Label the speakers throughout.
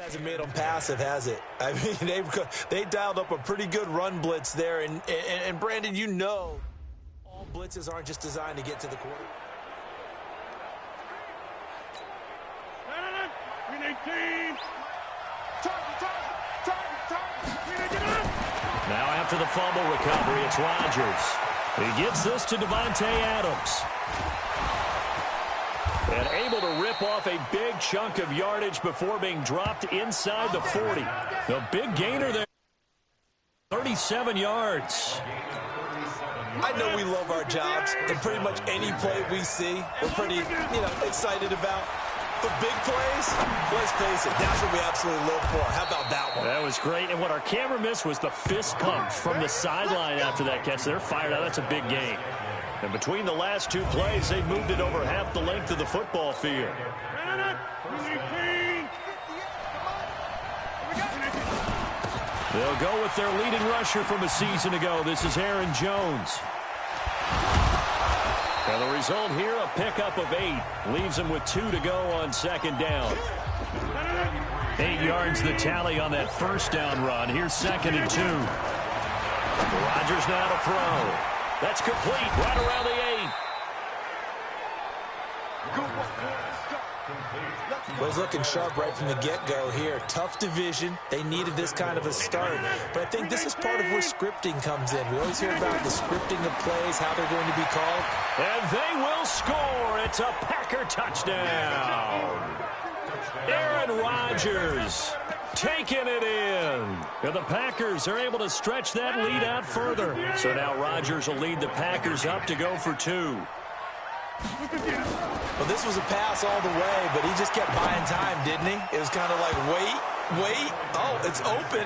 Speaker 1: Hasn't made them passive, has it? I mean, they dialed up a pretty good run blitz there. And Brandon, you know, all blitzes aren't just designed to get to the quarter.
Speaker 2: Now after the fumble recovery, it's Rodgers. He gets this to Devontae Adams. And able to rip off a big chunk of yardage before being dropped inside the 40. The big gainer there, 37 yards.
Speaker 1: I know we love our jobs, and pretty much any play we see, we're pretty, excited about. But big plays, let's face it, that's what we absolutely live for. How about that one?
Speaker 2: That was great. And what our camera missed was the fist pump from the sideline after that catch. They're fired out. That's a big gain. And between the last two plays, they've moved it over half the length of the football field. They'll go with their leading rusher from a season ago. This is Aaron Jones. And the result here, a pickup of 8. Leaves them with 2 to go on second down. 8 yards the tally on that first down run. Here's 2nd and 2. Rodgers now to throw. That's complete right around the 8.
Speaker 1: Was looking sharp right from the get-go here. Tough division. They needed this kind of a start. But I think this is part of where scripting comes in. We always hear about the scripting of plays, how they're going to be called.
Speaker 2: And they will score. It's a Packer touchdown. Aaron Rodgers taking it in. And the Packers are able to stretch that lead out further. So now Rodgers will lead the Packers up to go for 2.
Speaker 1: Well, this was a pass all the way, but he just kept buying time, didn't he? It was kind of like, wait. Oh, it's open.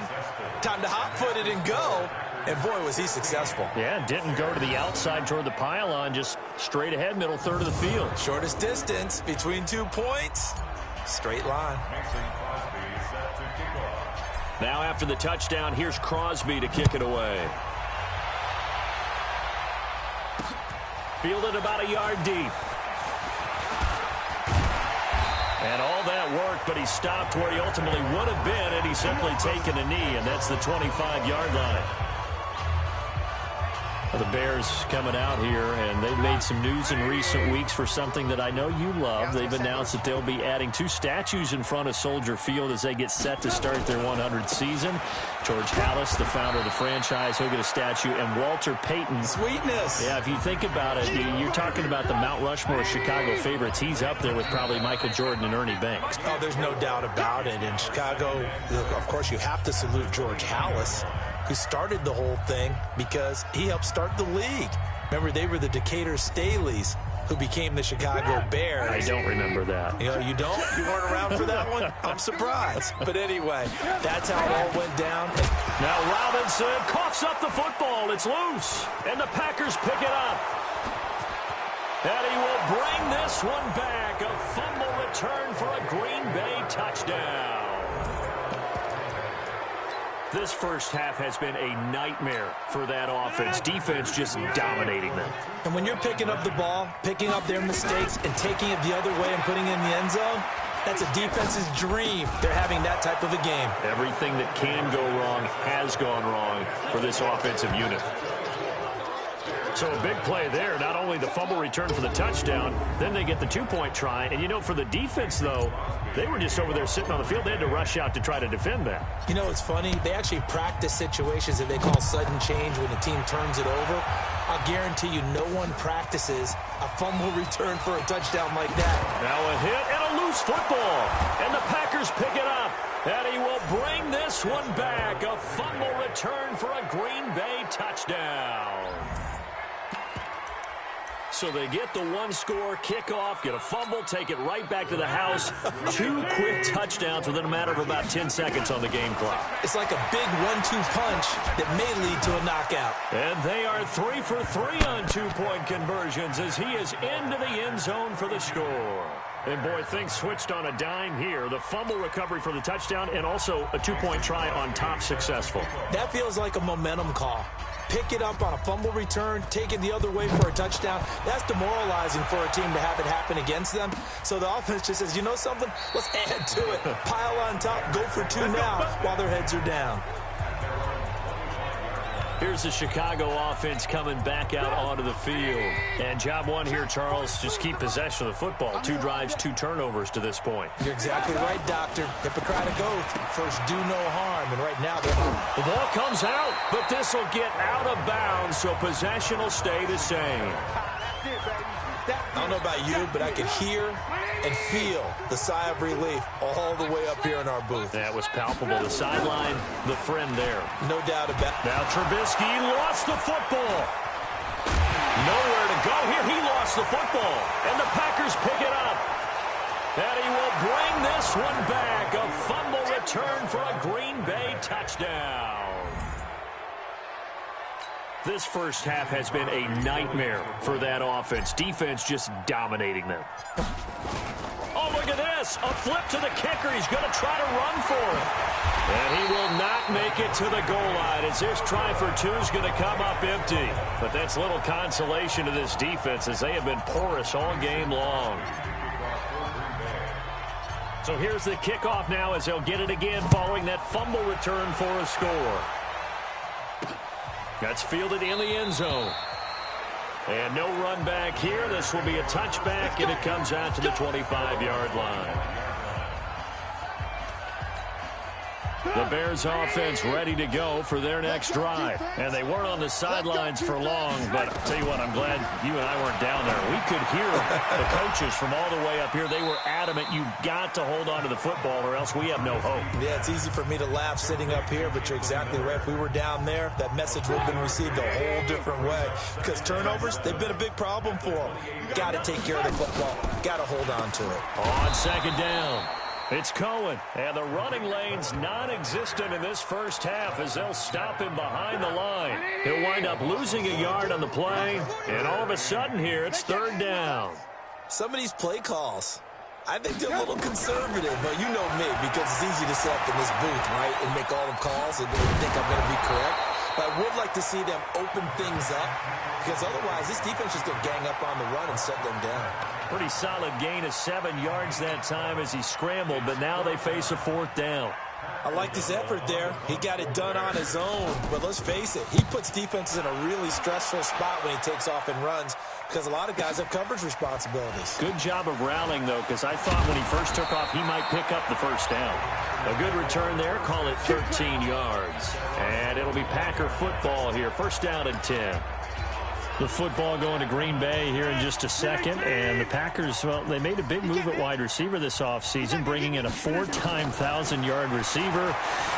Speaker 1: Time to hot-foot it and go. And, boy, was he successful.
Speaker 2: Yeah, didn't go to the outside toward the pylon, just straight ahead, middle third of the field.
Speaker 1: Shortest distance between 2 points. Straight line.
Speaker 2: Now after the touchdown, here's Crosby to kick it away. Fielded about a yard deep. And all that worked, but he stopped where he ultimately would have been had he simply taken a knee, and that's the 25-yard line. The Bears coming out here, and they've made some news in recent weeks for something that I know you love. They've announced that they'll be adding 2 statues in front of Soldier Field as they get set to start their 100th season. George Halas, the founder of the franchise, he'll get a statue, and Walter Payton.
Speaker 1: Sweetness.
Speaker 2: Yeah, if you think about it, you're talking about the Mount Rushmore of Chicago favorites. He's up there with probably Michael Jordan and Ernie Banks.
Speaker 1: Oh, there's no doubt about it. In Chicago, of course, you have to salute George Halas, who started the whole thing because he helped start the league. Remember, they were the Decatur Staleys who became the Chicago Bears.
Speaker 2: I don't remember that.
Speaker 1: You don't? You weren't around for that one? I'm surprised. But anyway, that's how it all went down.
Speaker 2: Now Robinson coughs up the football. It's loose. And the Packers pick it up. And he will bring this one back. A fumble return for a Green Bay touchdown. This first half has been a nightmare for that offense. Defense just dominating them.
Speaker 1: And when you're picking up the ball, picking up their mistakes, and taking it the other way and putting it in the end zone, that's a defense's dream. They're having that type of a game.
Speaker 2: Everything that can go wrong has gone wrong for this offensive unit. So a big play there. Not only the fumble return for the touchdown, then they get the 2-point try. And, for the defense, though, they were just over there sitting on the field. They had to rush out to try to defend that.
Speaker 1: It's funny. They actually practice situations that they call sudden change when the team turns it over. I'll guarantee you no one practices a fumble return for a touchdown like that.
Speaker 2: Now a hit and a loose football. And the Packers pick it up. And he will bring this one back. A fumble return for a Green Bay touchdown. So they get the 1-score kickoff, get a fumble, take it right back to the house. 2 quick touchdowns within a matter of about 10 seconds on the game clock.
Speaker 1: It's like a big 1-2 punch that may lead to a knockout.
Speaker 2: And they are 3 for 3 on 2-point conversions as he is into the end zone for the score. And, boy, things switched on a dime here. The fumble recovery for the touchdown and also a 2-point try on top successful.
Speaker 1: That feels like a momentum call. pick it up on a fumble return, take it the other way for a touchdown. That's demoralizing for a team to have it happen against them. So the offense just says, you know something? Let's add to it. Pile on top, go for two now while their heads are down.
Speaker 2: Here's the Chicago offense coming back out onto the field. And job one here, Charles, just keep possession of the football. 2 drives, 2 turnovers to this point.
Speaker 1: You're exactly right, Doctor. Hippocratic oath. First, do no harm. And right now,
Speaker 2: the ball comes out, but this will get out of bounds, so possession will stay the same.
Speaker 1: I don't know about you, but I could hear and feel the sigh of relief all the way up here in our booth.
Speaker 2: That was palpable. The sideline, the friend there.
Speaker 1: No doubt about it.
Speaker 2: Now Trubisky lost the football. Nowhere to go here. He lost the football. And the Packers pick it up. And he will bring this one back. A fumble return for a Green Bay touchdown. This first half has been a nightmare for that offense. Defense just dominating them. Oh, look at this. A flip to the kicker. He's going to try to run for it. And he will not make it to the goal line as this try for 2 is going to come up empty. But that's little consolation to this defense as they have been porous all game long. So here's the kickoff now as they'll get it again following that fumble return for a score. That's fielded in the end zone. And no run back here. This will be a touchback, and it comes out to the 25-yard line. The Bears offense ready to go for their next drive. And they weren't on the sidelines for long, but I'll tell you what, I'm glad you and I weren't down there. We could hear the coaches from all the way up here. They were adamant, you've got to hold on to the football or else we have no hope.
Speaker 1: Yeah, it's easy for me to laugh sitting up here, but you're exactly right. If we were down there, that message would have been received a whole different way. Because turnovers, they've been a big problem for them. Got to take care of the football. Got to hold on to it.
Speaker 2: On second down. It's Cohen, and the running lane's non-existent in this first half as they'll stop him behind the line. He'll wind up losing a yard on the play, and all of a sudden here, it's third down.
Speaker 1: Some of these play calls, I think they're a little conservative, but you know me, because it's easy to sit up in this booth, right, and make all the calls and think I'm going to be correct. But I would like to see them open things up, because otherwise this defense is going to gang up on the run and shut them down.
Speaker 2: Pretty solid gain of 7 yards that time as he scrambled, but now they face a 4th down.
Speaker 1: I liked his effort there. He got it done on his own. But let's face it, he puts defenses in a really stressful spot when he takes off and runs because a lot of guys have coverage responsibilities.
Speaker 2: Good job of rallying, though, because I thought when he first took off, he might pick up the first down. A good return there. Call it 13 yards. And it'll be Packer football here. First down and 10. The football going to Green Bay here in just a second. And the Packers, well, they made a big move at wide receiver this offseason, bringing in a 4-time 1,000-yard receiver.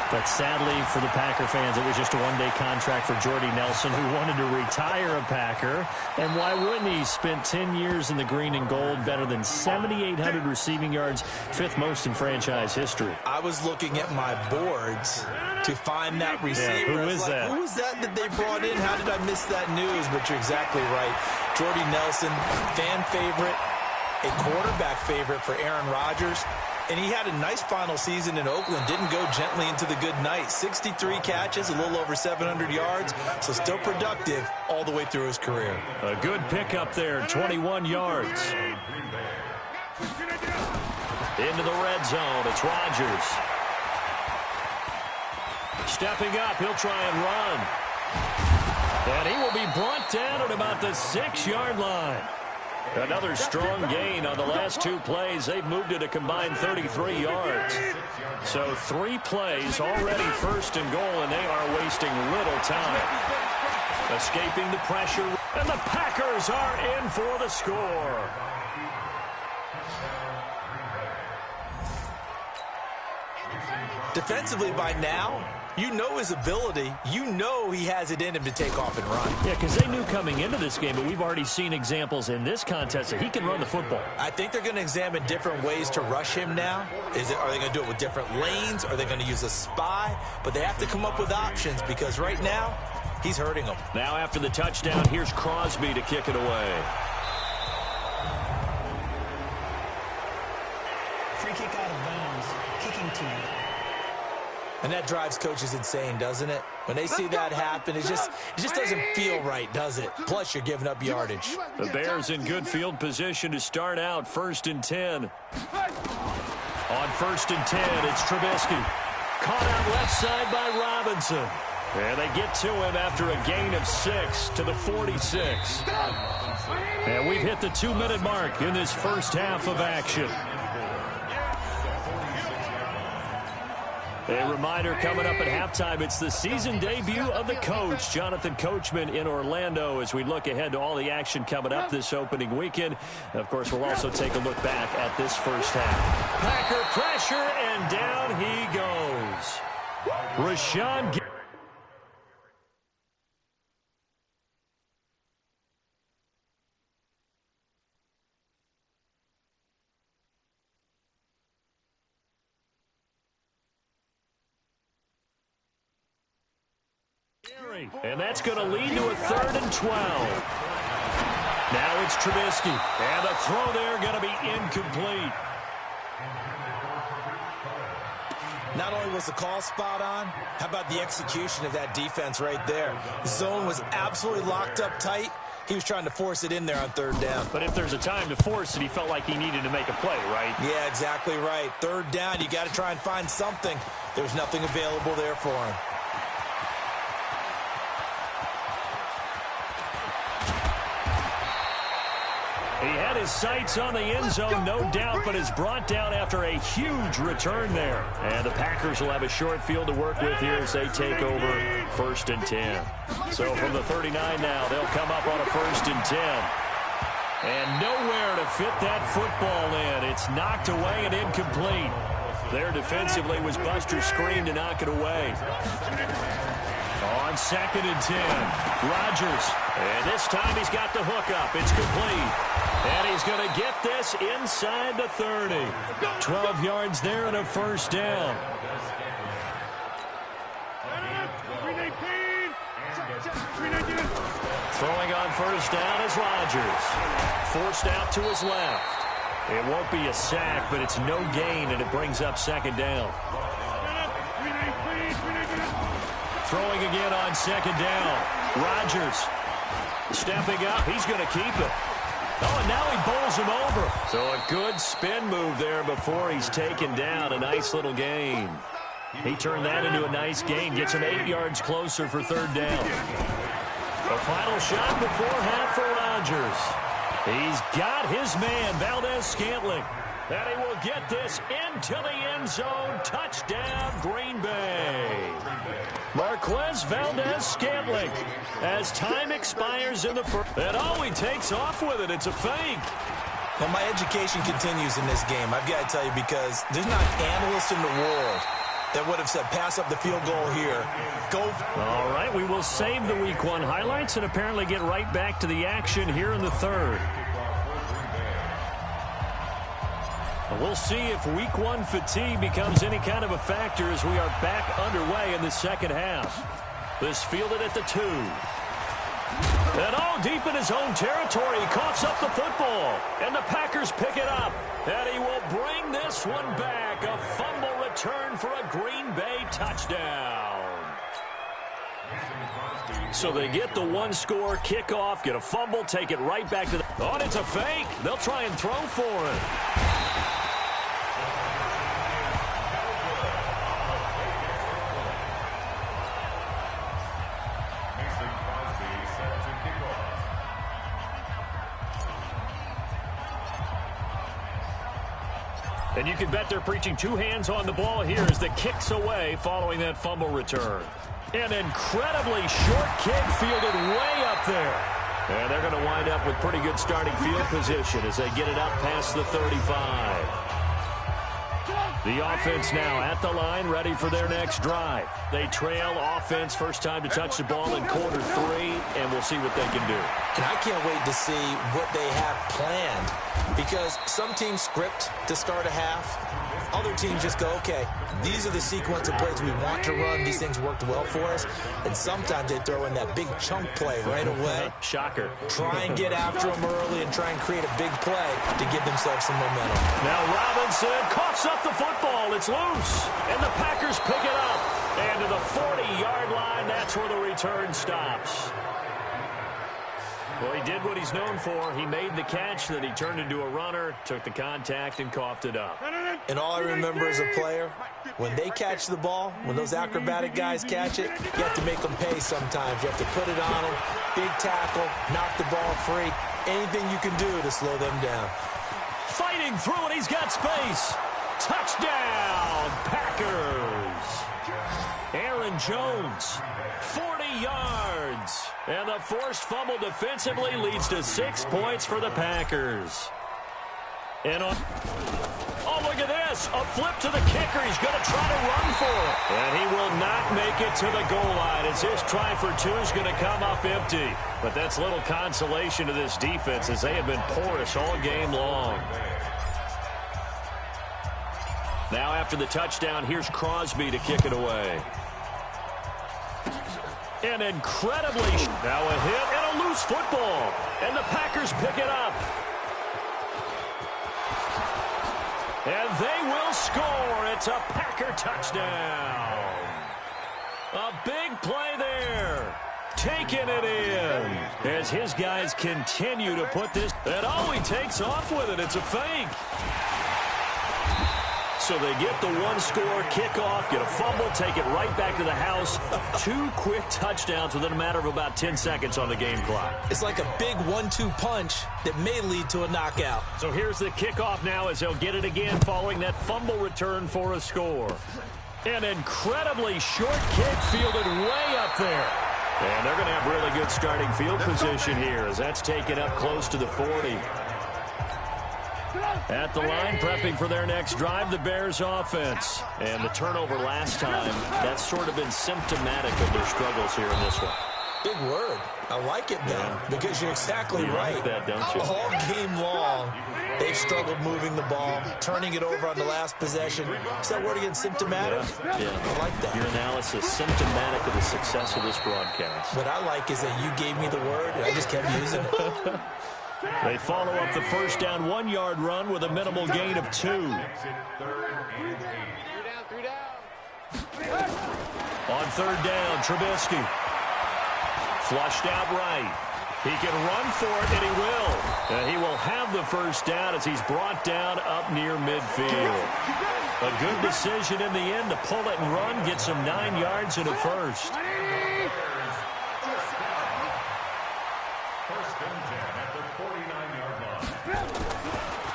Speaker 2: But sadly for the Packer fans, it was just a one-day contract for Jordy Nelson, who wanted to retire a Packer. And why wouldn't he? Spent 10 years in the green and gold, better than 7,800 receiving yards, 5th most in franchise history.
Speaker 1: I was looking at my boards to find that receiver.
Speaker 2: Yeah, who is that?
Speaker 1: Who is that they brought in? How did I miss that news? But you're exactly right. Jordy Nelson, fan favorite, a quarterback favorite for Aaron Rodgers. And he had a nice final season in Oakland. Didn't go gently into the good night. 63 catches, a little over 700 yards. So still productive all the way through his career.
Speaker 2: A good pickup there, 21 yards. Into the red zone, it's Rodgers. Stepping up, he'll try and run. And he will be brought down at about the 6-yard line. Another strong gain on the last 2 plays. They've moved it a combined 33 yards. So 3 plays, already first and goal, and they are wasting little time. Escaping the pressure, and the Packers are in for the score.
Speaker 1: Defensively by now, you know his ability. You know he has it in him to take off and run.
Speaker 2: Yeah, because they knew coming into this game, but we've already seen examples in this contest that he can run the football.
Speaker 1: I think they're going to examine different ways to rush him now. Are they going to do it with different lanes? Are they going to use a spy? But they have to come up with options because right now, he's hurting them.
Speaker 2: Now after the touchdown, here's Crosby to kick it away.
Speaker 3: Free kick out of bounds. Kicking team.
Speaker 1: And that drives coaches insane, doesn't it? When they see that happen, it just doesn't feel right, does it? Plus, you're giving up yardage.
Speaker 2: The Bears in good field position to start out 1st and 10. On 1st and 10, it's Trubisky. Caught out left side by Robinson. And they get to him after a gain of 6 to the 46. And we've hit the 2-minute mark in this first half of action. A reminder coming up at halftime, it's the season debut of the coach, Jonathan Coachman in Orlando, as we look ahead to all the action coming up this opening weekend. Of course, we'll also take a look back at this first half. Packer pressure, and down he goes. Rashawn and that's going to lead to a 3rd and 12. Now it's Trubisky. And the throw there going to be incomplete.
Speaker 1: Not only was the call spot on, how about the execution of that defense right there? The zone was absolutely locked up tight. He was trying to force it in there on 3rd down.
Speaker 2: But if there's a time to force it, he felt like he needed to make a play, right?
Speaker 1: Yeah, exactly right. 3rd down, you got to try and find something. There's nothing available there for him.
Speaker 2: He had his sights on the end zone, no doubt, but is brought down after a huge return there. And the Packers will have a short field to work with here as they take over 1st and 10. So from the 39 now, they'll come up on a 1st and 10. And nowhere to fit that football in. It's knocked away and incomplete. There defensively was Buster Screen to knock it away. On 2nd and 10, Rodgers. And this time he's got the hook up. It's complete. And he's going to get this inside the 30. 12 yards there and a 1st down. Throwing on 1st down is Rodgers. Forced out to his left. It won't be a sack, but it's no gain, and it brings up 2nd down. Throwing again on 2nd down. Rodgers stepping up. He's going to keep it. Oh, and now he bowls him over. So a good spin move there before he's taken down. A nice little gain. He turned that into a nice gain. Gets him 8 yards closer for 3rd down. The final shot before half for Rodgers. He's got his man, Valdez-Scantling. And he will get this into the end zone. Touchdown, Green Bay. Marquez Valdez-Scantling as time expires in the first. And he takes off with it. It's a fake.
Speaker 1: Well, my education continues in this game, I've got to tell you, because there's not an analyst in the world that would have said pass up the field goal here. Go.
Speaker 2: All right, we will save the Week 1 highlights and apparently get right back to the action here in the 3rd. We'll see if Week 1 fatigue becomes any kind of a factor as we are back underway in the 2nd half. This fielded at the 2. And all deep in his own territory, he coughs up the football. And the Packers pick it up. And he will bring this one back. A fumble return for a Green Bay touchdown. So they get the 1-score kickoff, get a fumble, take it right back to the... Oh, and it's a fake. They'll try and throw for it. And you can bet they're preaching 2 hands on the ball here as the kick's away following that fumble return. An incredibly short kick fielded way up there. And they're going to wind up with pretty good starting field position as they get it up past the 35. The offense now at the line, ready for their next drive. They trail offense, first time to touch the ball in quarter 3, and we'll see what they can do.
Speaker 1: And I can't wait to see what they have planned, because some teams script to start a half. other teams just go, okay, these are the sequence of plays we want to run. These things worked well for us. And sometimes they throw in that big chunk play right away.
Speaker 2: Shocker.
Speaker 1: Try and get after them early and try and create a big play to give themselves some momentum.
Speaker 2: Now Robinson coughs up the football. It's loose. And the Packers pick it up. And to the 40-yard line, that's where the return stops. Well, he did what he's known for. He made the catch, then he turned into a runner, took the contact, and coughed it up.
Speaker 1: And all I remember as a player, when they catch the ball, when those acrobatic guys catch it, you have to make them pay sometimes. You have to put it on them, big tackle, knock the ball free, anything you can do to slow them down.
Speaker 2: Fighting through it, he's got space. Touchdown, Packers. Aaron Jones, 40 yards. And the forced fumble defensively leads to 6 points for the Packers. And oh, look at this. A flip to the kicker. He's going to try to run for it. And he will not make it to the goal line as this try for two is going to come up empty. But that's little consolation to this defense as they have been porous all game long. Now after the touchdown, here's Crosby to kick it away. And incredibly, now a hit and a loose football. And the Packers pick it up. And they will score. It's a Packer touchdown. A big play there. Taking it in. As his guys continue to put this. And oh, he takes off with it. It's a fake. So they get the one-score kickoff, get a fumble, take it right back to the house. 2 quick touchdowns within a matter of about 10 seconds on the game clock.
Speaker 1: It's like a big 1-2 punch that may lead to a knockout.
Speaker 2: So here's the kickoff now as they'll get it again following that fumble return for a score. An incredibly short kick fielded way up there. And they're going to have really good starting field position here as that's taken up close to the 40. At the line, prepping for their next drive, the Bears offense. And the turnover last time, that's sort of been symptomatic of their struggles here in this one.
Speaker 1: Big word. I like it, though, because you're exactly right.
Speaker 2: Like that, don't you?
Speaker 1: All game long, they've struggled moving the ball, turning it over on the last possession. Is that word again, symptomatic?
Speaker 2: Yeah.
Speaker 1: I like that.
Speaker 2: Your analysis, symptomatic of the success of this broadcast.
Speaker 1: What I like is that you gave me the word, and I just kept using it.
Speaker 2: They follow up the first down 1-yard run with a minimal gain of 2. On third down, Trubisky. Flushed out right. He can run for it, and he will. And he will have the first down as he's brought down up near midfield. A good decision in the end to pull it and run, get some 9 yards and a first.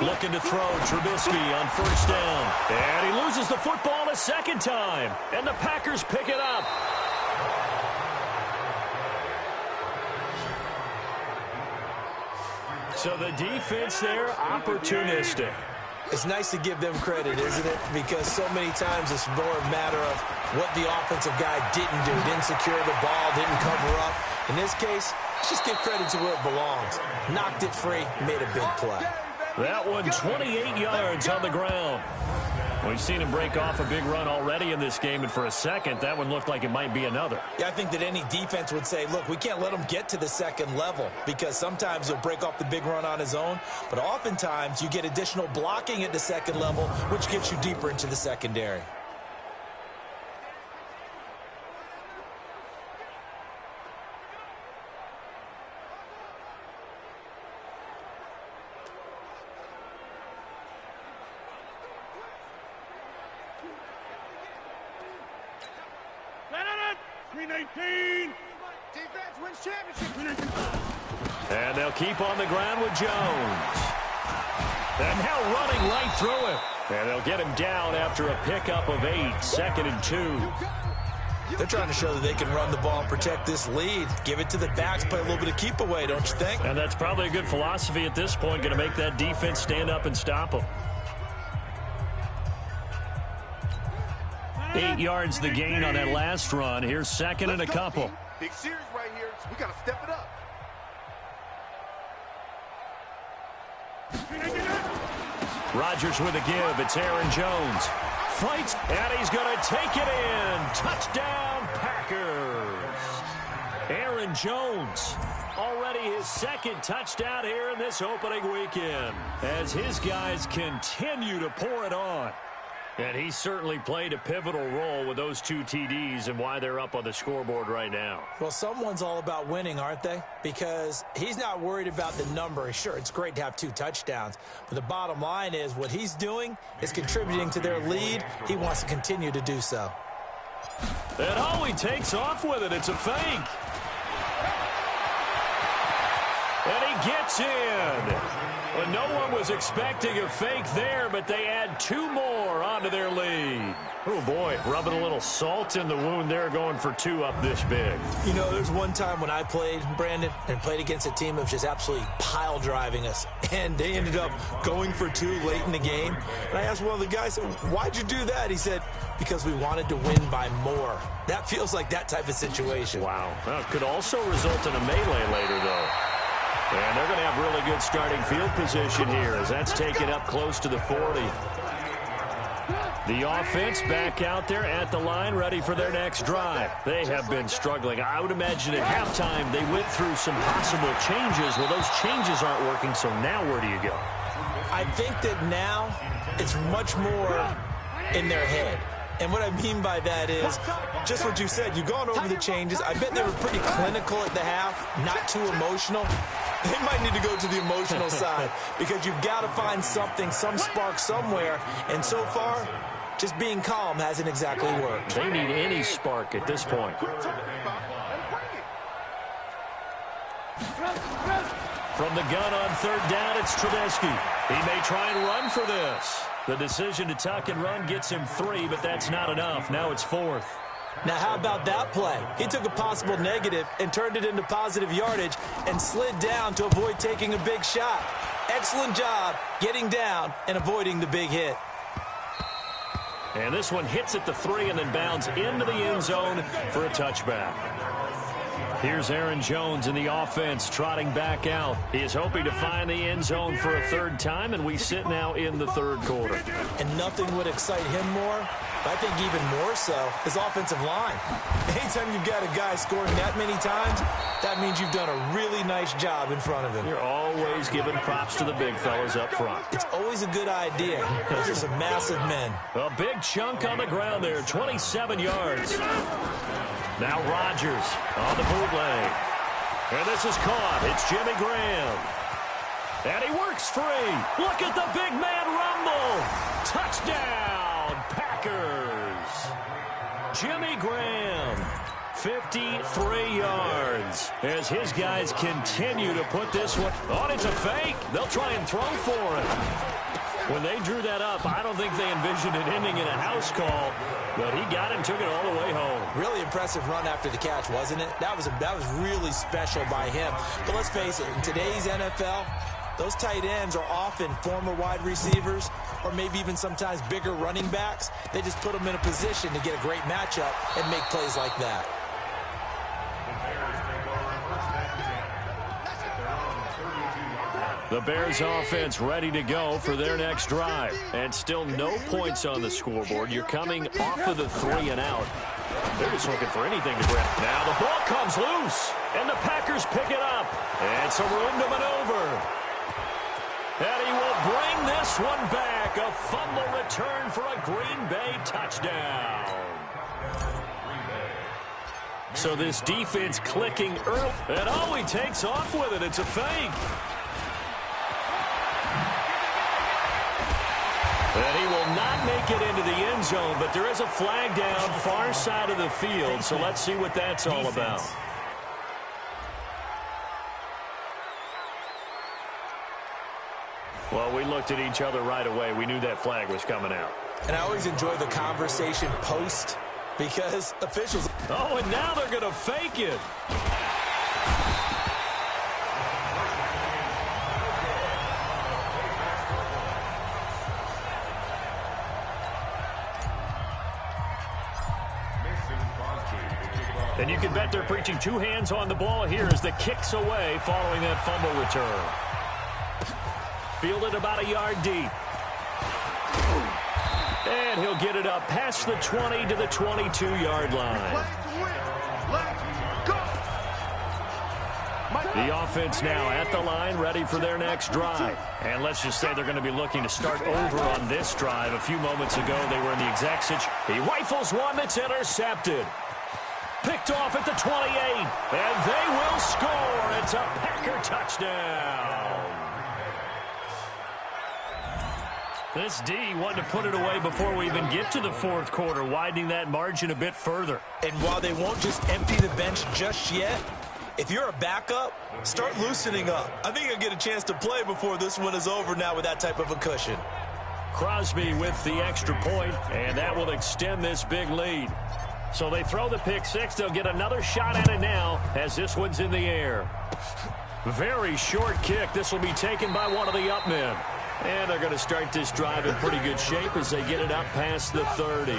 Speaker 2: Looking to throw, Trubisky on first down. And he loses the football a second time. And the Packers pick it up. So the defense there, opportunistic.
Speaker 1: It's nice to give them credit, isn't it? Because so many times it's more a matter of what the offensive guy didn't do. Didn't secure the ball, didn't cover up. In this case, let's just give credit to where it belongs. Knocked it free, made a big play.
Speaker 2: That one 28 yards on the ground. We've seen him break off a big run already in this game, and for a second, that one looked like it might be another.
Speaker 1: Yeah, I think that any defense would say, look, we can't let him get to the second level because sometimes he'll break off the big run on his own, but oftentimes you get additional blocking at the second level, which gets you deeper into the secondary.
Speaker 2: And they'll keep on the ground with Jones. And now running right through it. And they'll get him down after a pickup of 8, 2nd and 2.
Speaker 1: They're trying to show that they can run the ball and protect this lead. Give it to the backs, play a little bit of keep away, don't you think?
Speaker 2: And that's probably a good philosophy at this point, going to make that defense stand up and stop them. 8 yards the gain on that last run. Here's 2nd and a couple.
Speaker 3: Big series right here, so we got to step it up.
Speaker 2: Rodgers with a give. It's Aaron Jones. Fights, and he's going to take it in. Touchdown, Packers. Aaron Jones, already his second touchdown here in this opening weekend, as his guys continue to pour it on. And he certainly played a pivotal role with those 2 TDs and why they're up on the scoreboard right now.
Speaker 1: Well, someone's all about winning, aren't they? Because he's not worried about the number. Sure, it's great to have 2 touchdowns. But the bottom line is what he's doing is contributing to their lead. He wants to continue to do so.
Speaker 2: And oh, he takes off with it. It's a fake. And he gets in. Well, no one was expecting a fake there, but they add 2 more onto their lead. Oh, boy, rubbing a little salt in the wound there, going for 2 up this big.
Speaker 1: You know, there's one time when I played, Brandon, and played against a team that was just absolutely pile driving us, and they ended up going for 2 late in the game. And I asked one of the guys, why'd you do that? He said, because we wanted to win by more. That feels like that type of situation.
Speaker 2: Wow. Well, it could also result in a melee later, though. And they're going to have really good starting field position here as that's taken up close to the 40. The offense back out there at the line, ready for their next drive. They have been struggling. I would imagine at halftime they went through some possible changes. Well, those changes aren't working, so now where do you go?
Speaker 1: I think that now it's much more in their head. And what I mean by that is just what you said. You've gone over the changes. I bet they were pretty clinical at the half, not too emotional. They might need to go to the emotional side because you've got to find something, some spark somewhere. And so far, just being calm hasn't exactly worked.
Speaker 2: They need any spark at this point. From the gun on 3rd down, it's Trubisky. He may try and run for this. The decision to tuck and run gets him 3, but that's not enough. Now it's 4th.
Speaker 1: Now, how about that play? He took a possible negative and turned it into positive yardage and slid down to avoid taking a big shot. Excellent job getting down and avoiding the big hit.
Speaker 2: And this one hits at the 3 and then bounds into the end zone for a touchback. Here's Aaron Jones in the offense trotting back out. He is hoping to find the end zone for a 3rd time, and we sit now in the 3rd quarter.
Speaker 1: And nothing would excite him more, but I think even more so, his offensive line. Anytime you've got a guy scoring that many times, that means you've done a really nice job in front of him.
Speaker 2: You're always giving props to the big fellas up front.
Speaker 1: It's always a good idea. Those are some massive men.
Speaker 2: A big chunk on the ground there, 27 yards. Now Rodgers on the bootleg. And this is caught. It's Jimmy Graham. And he works free. Look at the big man rumble. Touchdown, Packers. Jimmy Graham, 53 yards. As his guys continue to put this one on. It's a fake. They'll try and throw for it. When they drew that up, I don't think they envisioned it ending in a house call, but he got it and took it all the way home.
Speaker 1: Really impressive run after the catch, wasn't it? That was really special by him. But let's face it, in today's NFL, those tight ends are often former wide receivers or maybe even sometimes bigger running backs. They just put them in a position to get a great matchup and make plays like that.
Speaker 2: The Bears offense ready to go for their next drive. And still no points on the scoreboard. You're coming off of the 3 and out. They're just looking for anything to grab. Now the ball comes loose. And the Packers pick it up. And some room to maneuver. And he will bring this one back. A fumble return for a Green Bay touchdown. So this defense clicking early. And oh, he takes off with it. It's a fake. And he will not make it into the end zone, but there is a flag down far side of the field, so let's see what that's all about. Well, we looked at each other right away. We knew that flag was coming out.
Speaker 1: And I always enjoy the conversation post because officials...
Speaker 2: Oh, and now they're going to fake it. And you can bet they're preaching 2 hands on the ball here as the kick's away following that fumble return. Fielded about a yard deep. And he'll get it up past the 20 to the 22-yard line.
Speaker 3: Let's go.
Speaker 2: The offense now at the line, ready for their next drive. And let's just say they're going to be looking to start over on this drive. A few moments ago, they were in the exact situation. He rifles one that's intercepted. Picked off at the 28, and they will score. It's a Packer touchdown. This D wanted to put it away before we even get to the fourth quarter, widening that margin a bit further.
Speaker 1: And while they won't just empty the bench just yet, if you're a backup, start loosening up. I think you'll get a chance to play before this one is over now with that type of a cushion.
Speaker 2: Crosby with the extra point, and that will extend this big lead. So they throw the pick six. They'll get another shot at it now as this one's in the air. Very short kick. This will be taken by one of the up men. And they're going to start this drive in pretty good shape as they get it up past the 30.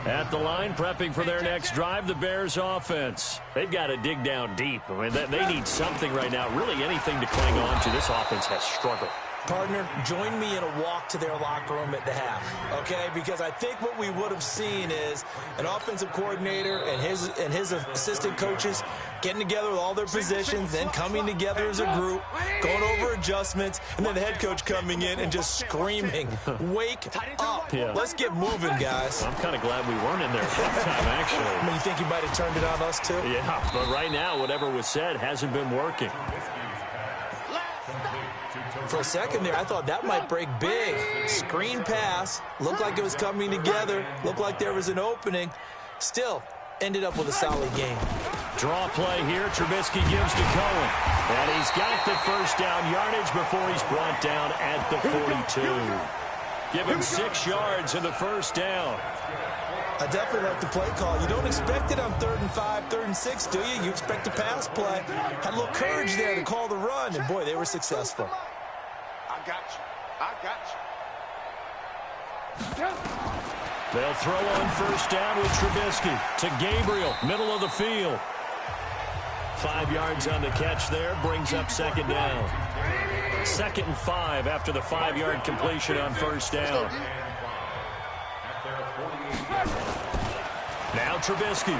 Speaker 2: At the line, prepping for their next drive, the Bears offense. They've got to dig down deep. I mean, they need something right now, really anything to cling on to. This offense has struggled.
Speaker 1: Partner, join me in a walk to their locker room at the half, okay? Because I think what we would have seen is an offensive coordinator and his assistant coaches getting together with all their positions, then coming together as a group, going over adjustments, and then the head coach coming in and just screaming, wake up.
Speaker 2: Yeah.
Speaker 1: Let's get moving, guys.
Speaker 2: I'm kind of glad we weren't in there at that time, actually.
Speaker 1: I mean, you think you might have turned it on us, too?
Speaker 2: Yeah, but right now, whatever was said hasn't been working.
Speaker 1: For a second there, I thought that might break big. Screen pass. Looked like it was coming together. Looked like there was an opening. Still, ended up with a solid game.
Speaker 2: Draw play here. Trubisky gives to Cohen. And he's got the first down yardage before he's brought down at the 42. Give him 6 yards in the first down.
Speaker 1: I definitely like the play call. You don't expect it on 3rd and 5, 3rd and 6, do you? You expect a pass play. Had a little courage there to call the run, and boy, they were successful.
Speaker 3: I got you. I got you.
Speaker 2: They'll throw on first down with Trubisky to Gabriel, middle of the field. 5 yards on the catch there, brings up second down. 2nd and 5 after the 5-yard completion on first down. Now Trubisky.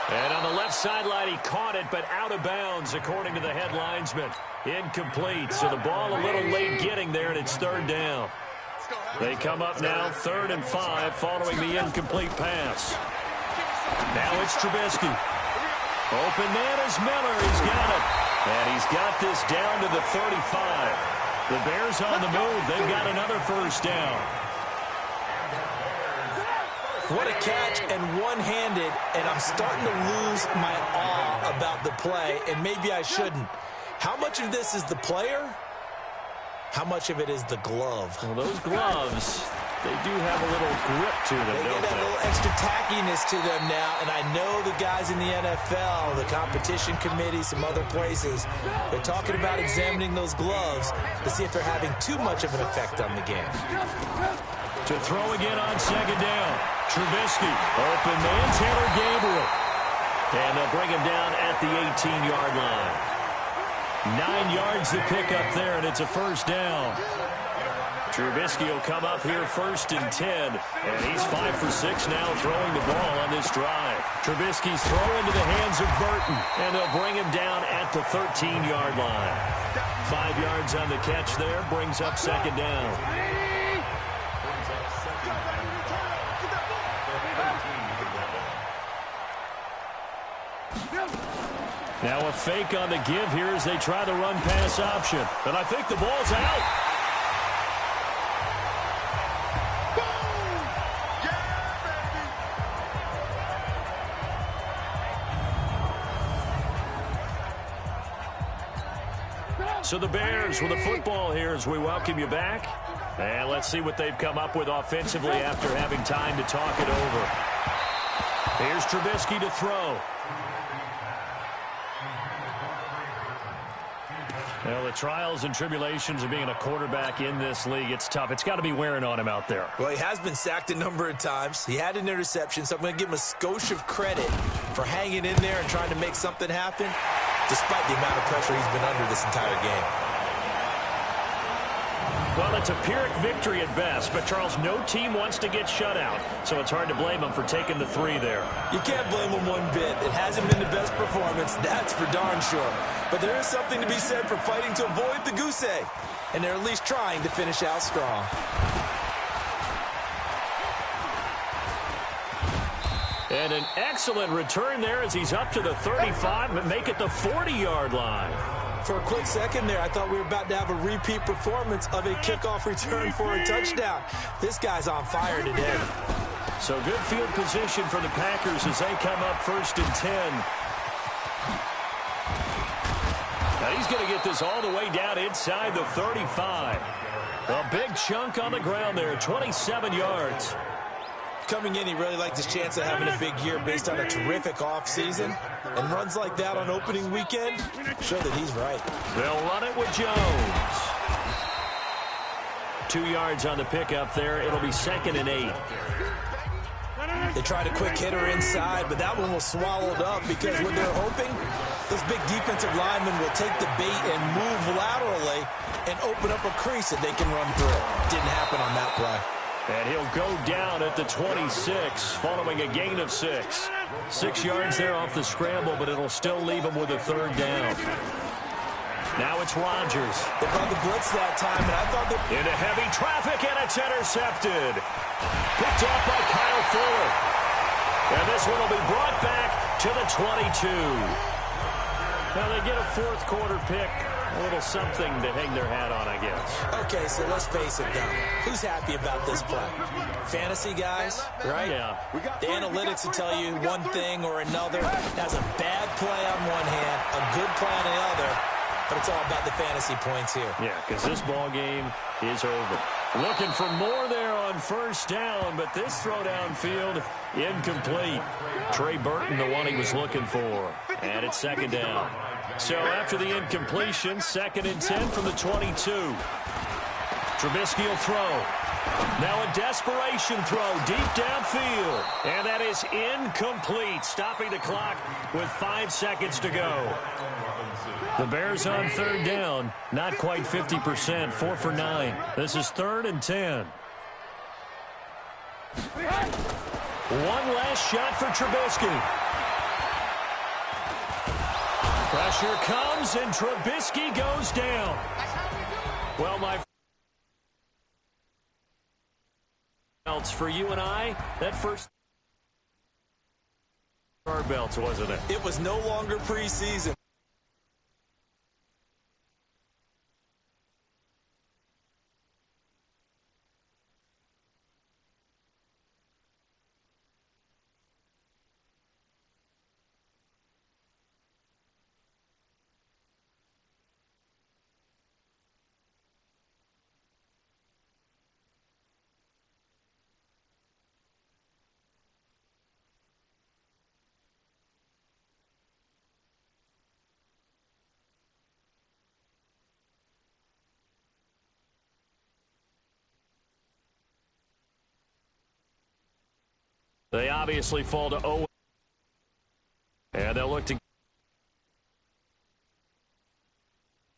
Speaker 2: And on the left sideline, he caught it, but out of bounds, according to the head linesman. Incomplete, so the ball a little late getting there, and it's 3rd down. They come up now, 3rd and 5, following the incomplete pass. Now it's Trubisky. Open man is Miller. He's got it. And he's got this down to the 35. The Bears on the move. They've got another first down.
Speaker 1: What a catch, and one-handed, and I'm starting to lose my awe about the play, and maybe I shouldn't. How much of this is the player? How much of it is the glove?
Speaker 2: Well, those gloves, they do have a little grip to them,
Speaker 1: They
Speaker 2: don't
Speaker 1: get that
Speaker 2: they?
Speaker 1: little extra tackiness to them now, and I know the guys in the NFL, the competition committee, some other places, they're talking about examining those gloves to see if they're having too much of an effect on the game.
Speaker 2: To throw again on second down. Trubisky, open man, Taylor Gabriel. And they'll bring him down at the 18-yard line. 9 yards to pick up there, and it's a first down. Trubisky will come up here 1st and 10, and he's 5 for 6 now throwing the ball on this drive. Trubisky's throw into the hands of Burton, and they'll bring him down at the 13-yard line. 5 yards on the catch there, brings up second down. Now a fake on the give here as they try the run-pass option. And I think the ball's out.
Speaker 3: Boom! Yeah, baby!
Speaker 2: So the Bears with the football here as we welcome you back. And let's see what they've come up with offensively after having time to talk it over. Here's Trubisky to throw. Well, the trials and tribulations of being a quarterback in this league, it's tough. It's got to be wearing on him out there.
Speaker 1: Well, he has been sacked a number of times. He had an interception, so I'm going to give him a skosh of credit for hanging in there and trying to make something happen, despite the amount of pressure he's been under this entire game.
Speaker 2: Well, it's a Pyrrhic victory at best, but Charles, no team wants to get shut out, so it's hard to blame them for taking the 3 there.
Speaker 1: You can't blame them one bit. It hasn't been the best performance, that's for darn sure. But there is something to be said for fighting to avoid the goose egg, and they're at least trying to finish out strong.
Speaker 2: And an excellent return there as he's up to the 35, but make it the 40-yard line.
Speaker 1: For a quick second there, I thought we were about to have a repeat performance of a kickoff return for a touchdown. This guy's on fire today.
Speaker 2: So good field position for the Packers as they come up 1st and 10. Now he's going to get this all the way down inside the 35. A big chunk on the ground there, 27 yards.
Speaker 1: Coming in, he really liked his chance of having a big year based on a terrific offseason. And runs like that on opening weekend show that he's right.
Speaker 2: They'll run it with Jones. 2 yards on the pickup there. It'll be 2nd and 8.
Speaker 1: They tried a quick hitter inside, but that one was swallowed up because what they're hoping, this big defensive lineman will take the bait and move laterally and open up a crease that they can run through. Didn't happen on that play.
Speaker 2: And he'll go down at the 26 following a gain of 6. 6 yards there off the scramble, but it'll still leave him with a 3rd down. Now it's Rodgers.
Speaker 1: They brought the blitz that time, and I thought that...
Speaker 2: Into heavy traffic, and it's intercepted. Picked off by Kyle Fuller. And this one will be brought back to the 22. Now they get a 4th quarter pick. A little something to hang their hat on, I guess.
Speaker 1: Okay, so let's face it, though. Who's happy about this play? Fantasy guys, right?
Speaker 2: Yeah.
Speaker 1: The analytics will tell you one thing or another. That's a bad play on one hand, a good play on the other, but it's all about the fantasy points here.
Speaker 2: Yeah, because this ball game is over. Looking for more there on 1st down, but this throw downfield incomplete. Trey Burton, the one he was looking for. And it's 2nd down. So after the incompletion, 2nd and 10 from the 22. Trubisky will throw. Now a desperation throw deep downfield. And that is incomplete, stopping the clock with 5 seconds to go. The Bears on 3rd down, not quite 50%, 4 for 9. This is 3rd and 10. One last shot for Trubisky. Pressure comes, and Trubisky goes down. Well, my belts for you and I, that first our belts, wasn't it?
Speaker 1: It was no longer preseason.
Speaker 2: They obviously fall to 0. And they'll look to